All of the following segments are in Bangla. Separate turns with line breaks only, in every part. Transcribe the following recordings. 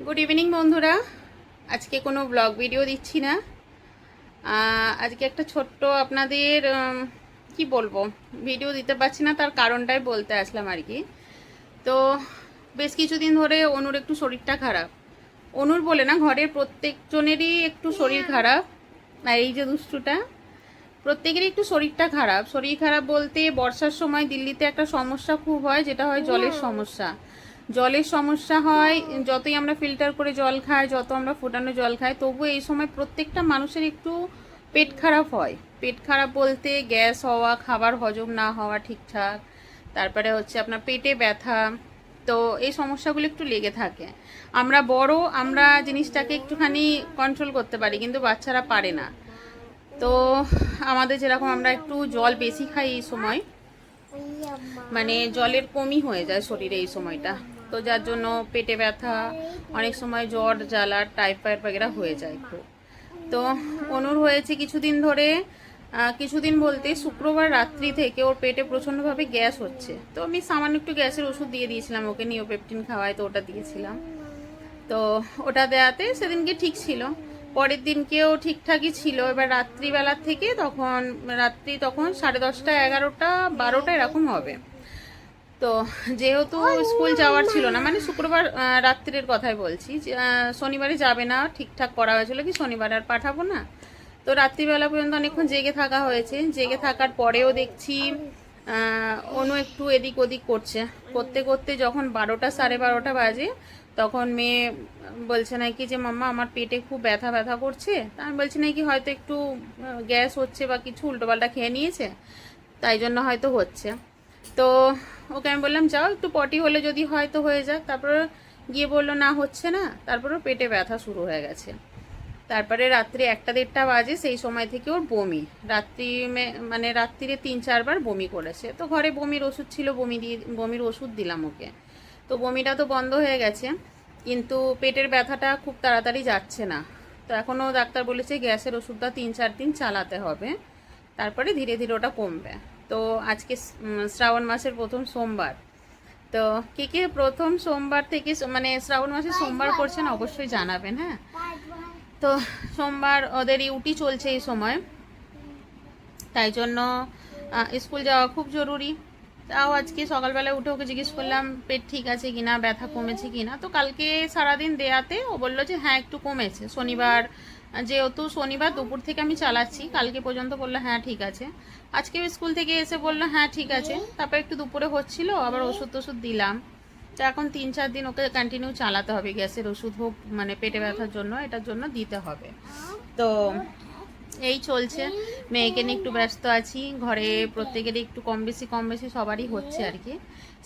গুড ইভিনিং বন্ধুরা। আজকে কোনো ব্লগ ভিডিও দিচ্ছি না। আজকে একটা ছোট্ট আপনাদের কি বলবো, ভিডিও দিতে পারছি না, তার কারণটাই বলতে আসলাম আর কি। তো বেশ কিছুদিন ধরে অনুর একটু শরীরটা খারাপ। অনুর বলে না, ঘরের প্রত্যেকজনেরই একটু শরীর খারাপ। আর এই যে দুষ্টুটা, প্রত্যেকেরই একটু শরীরটা খারাপ। শরীর খারাপ বলতে বর্ষার সময় দিল্লিতে একটা সমস্যা খুব হয়, যেটা হয় জলের সমস্যা। জলের সমস্যা হয়, যতই আমরা ফিল্টার করে জল খাই, যত আমরা ফোটানো জল খাই, তবু এই সময় প্রত্যেকটা মানুষের একটু পেট খারাপ হয়। পেট খারাপ বলতে গ্যাস হওয়া, খাবার হজম না হওয়া ঠিকঠাক, তারপরে হচ্ছে আপনার পেটে ব্যথা। তো এই সমস্যাগুলো একটু লেগে থাকে। আমরা জিনিসটাকে একটুখানি কন্ট্রোল করতে পারি, কিন্তু বাচ্চারা পারে না। তো আমাদের যেরকম আমরা একটু জল বেশি খাই এই সময়, মানে জলের কমই হয়ে যায় শরীরে এই সময়টা। তো যার জন্য পেটে ব্যথা, অনেক সময় জ্বর জ্বালা টাইফয়েড বগেরা হয়ে যায় খুব। তো অনুর হয়েছে কিছুদিন ধরে, কিছুদিন বলতে শুক্রবার রাত্রি থেকে ওর পেটে প্রচণ্ডভাবে গ্যাস হচ্ছে। তো আমি সামান্য একটু গ্যাসের ওষুধ দিয়ে দিয়েছিলাম ওকে, নিওপেপটিন খাওয়ায়, তো ওটা দিয়েছিলাম। তো ওটা দেওয়াতে সেদিনকে ঠিক ছিল, পরের দিনকেও ঠিকঠাকই ছিল। এবার রাত্রিবেলার থেকে তখন 10:30 11টা 12টা এরকম হবে। তো যেহেতু স্কুল যাওয়ার ছিল না, মানে শুক্রবার রাত্রির কথাই বলছি, শনিবারে যাবে না ঠিকঠাক করা হয়েছিল, কি শনিবার আর পাঠাবো না। তো রাত্রিবেলা পর্যন্ত অনেকক্ষণ জেগে থাকা হয়েছে। জেগে থাকার পরেও দেখছি অনু একটু এদিক ওদিক করছে। করতে করতে যখন 12টা 12:30 বাজে, তখন মেয়ে বলছে নাকি যে মাম্মা আমার পেটে খুব ব্যথা ব্যথা করছে। তা আমি বলছি নাকি হয়তো একটু গ্যাস হচ্ছে বা কিছু উল্টোপাল্টা খেয়ে নিয়েছে, তাই জন্য হয়তো হচ্ছে। তো ওকে আমি বললাম যাও একটু পটি হলে যদি হয়তো হয়ে যাক। তারপর গিয়ে বললো না হচ্ছে না, তারপরে পেটে ব্যথা শুরু হয়ে গেছে। তারপরে রাত্রি 1টা 1:30 বাজে, সেই সময় থেকে ওর বমি। মানে রাত্রিরে 3-4 বার বমি করেছে। তো ঘরে বমির ওষুধ ছিল, বমির ওষুধ দিলাম ওকে। তো বমিটা তো বন্ধ হয়ে গেছে, কিন্তু পেটের ব্যথাটা খুব তাড়াতাড়ি যাচ্ছে না। তো এখনও ডাক্তার বলেছে গ্যাসের ওষুধটা 3-4 দিন চালাতে হবে, তারপরে ধীরে ধীরে ওটা কমবে। তো আজকে শ্রাবণ মাসের প্রথম সোমবার। তো কে কে প্রথম সোমবার থেকে মানে শ্রাবণ মাসে সোমবার করছেন অবশ্যই জানাবেন। হ্যাঁ, তো সোমবার ওদের ইউটি চলছে এই সময়, তাই জন্য স্কুল যাওয়া খুব জরুরি। তাও আজকে সকালবেলা উঠে ওকে জিজ্ঞেস করলাম পেট ঠিক আছে কিনা, ব্যথা কমেছে কিনা। তো কালকে সারাদিন দেয়াতে ও বললো যে হ্যাঁ একটু কমেছে। শনিবার যেহেতু শনিবার দুপুর থেকে আমি চালাচ্ছি, কালকে পর্যন্ত বললো হ্যাঁ ঠিক আছে। আজকেও স্কুল থেকে এসে বললো হ্যাঁ ঠিক আছে। তারপর একটু দুপুরে হচ্ছিল, আবার ওষুধ টষুধ দিলাম। তো এখন 3-4 দিন ওকে কন্টিনিউ চালাতে হবে, গ্যাসের ওষুধ হোক মানে পেটে ব্যথার জন্য, এটার জন্য দিতে হবে। তো এই চলছে, মেয়েকে নিয়ে একটু ব্যস্ত আছি। ঘরে প্রত্যেকেরই একটু কম বেশি সবারই হচ্ছে আর কি।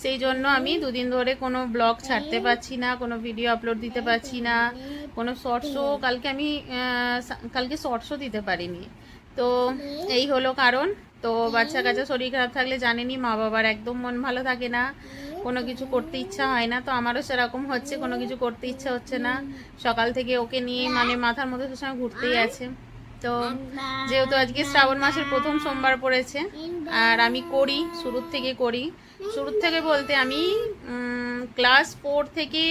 সেই জন্য আমি দুদিন ধরে কোনো ব্লগ ছাড়তে পারছি না, কোনো ভিডিও আপলোড দিতে পারছি না, কোনো শর্টসও কালকে শর্টসও দিতে পারিনি। তো এই হলো কারণ। তো বাচ্চা কাচ্চা শরীর খারাপ থাকলে জানেনই, মা বাবার একদম মন ভালো থাকে না, কোনো কিছু করতে ইচ্ছা হয় না। তো আমারও সেরকম হচ্ছে, কোনো কিছু করতে ইচ্ছা হচ্ছে না। সকাল থেকে ওকে নিয়ে মানে মাথার মধ্যে সবসময় ঘুরতেই আছে। তো যেহেতু আজকে শ্রাবণ মাসের প্রথম সোমবার পড়েছে, আর আমি করি শুরুর থেকে বলতে আমি ক্লাস 4 থেকে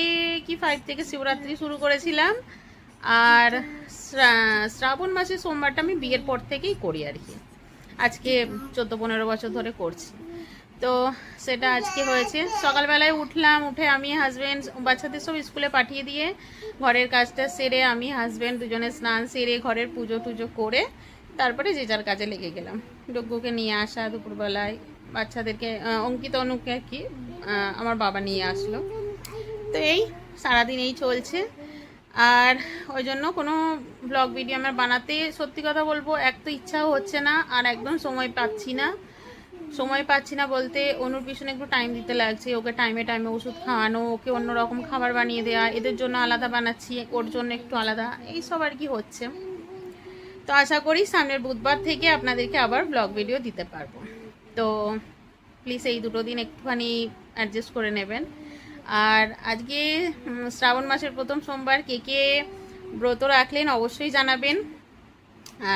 কি 5 থেকে শিবরাত্রি শুরু করেছিলাম। আর শ্রাবণ মাসের সোমবারটা আমি বিয়ের পর থেকেই করি আর কি। আজকে 14-15 বছর ধরে করছি। তো সেটা আজকে হয়েছে। সকালবেলায় উঠলাম, উঠে আমি হাজব্যান্ড বাচ্চাদের সব স্কুলে পাঠিয়ে দিয়ে ঘরের কাজটা সেরে আমি হাজব্যান্ড দুজনে স্নান সেরে ঘরের পুজো টুজো করে তারপরে যে যার কাজে লেগে গেলাম। ডগ্গুকে নিয়ে আসা দুপুরবেলায়, বাচ্চাদেরকে অঙ্কিত অনুকে আর কি আমার বাবা নিয়ে আসলো। তো এই সারাদিন এই চলছে। আর ওই জন্য কোনো ব্লগ ভিডিও আমার বানাতে সত্যি কথা বলবো এক তো ইচ্ছাও হচ্ছে না, আর একদম সময় পাচ্ছি না বলতে অনুর পিছনে একটু টাইম দিতে লাগছে। ওকে টাইমে টাইমে ওষুধ খাওয়ানো, ওকে অন্যরকম খাবার বানিয়ে দেওয়া, এদের জন্য আলাদা বানাচ্ছি, ওর জন্য একটু আলাদা, এইসব আর কি হচ্ছে। তো আশা করি সামনের বুধবার থেকে আপনাদেরকে আবার ব্লগ ভিডিও দিতে পারবো। তো প্লিজ এই দুটো দিন একটুখানি অ্যাডজাস্ট করে নেবেন। আর আজকে শ্রাবণ মাসের প্রথম সোমবার কে কে ব্রত রাখলেন অবশ্যই জানাবেন।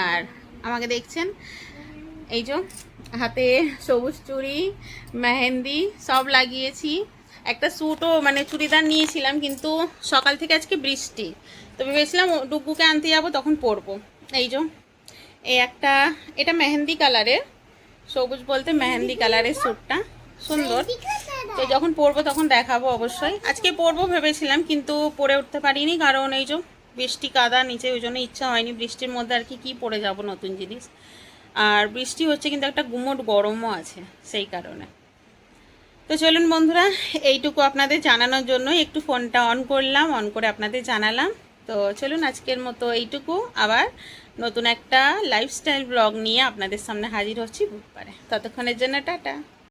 আর আমাকে দেখছেন এই যে হাতে সবুজ চুড়ি, মেহেন্দি সব লাগিয়েছি। একটা স্যুটও মানে চুড়িদার নিয়েছিলাম, কিন্তু সকাল থেকে আজকে বৃষ্টি, তো ভেবেছিলাম ডুগুকে আনতে যাবো তখন পরবো। এই যে এই একটা, এটা মেহেন্দি কালারের, সবুজ বলতে মেহেন্দি কালারের স্যুটটা সুন্দর। তো যখন পরবো তখন দেখাবো অবশ্যই। আজকে পরবো ভেবেছিলাম কিন্তু পরে উঠতে পারিনি, কারণ এই যে বৃষ্টি কাদা নিচে, ওই জন্য ইচ্ছা হয়নি। বৃষ্টির মধ্যে আর কি পরে যাব নতুন জিনিস, আর বৃষ্টি হচ্ছে কিন্তু একটা গুমোট গরমও আছে সেই কারণে। তো চলুন বন্ধুরা, এইটুকু আপনাদের জানানোর জন্য একটু ফোনটা অন করলাম, অন করে আপনাদের জানালাম। তো চলুন আজকের মতো এইটুকু, আবার নতুন একটা লাইফস্টাইল ব্লগ নিয়ে আপনাদের সামনে হাজির হচ্ছি বুধবারে। ততক্ষণের জন্য টাটা।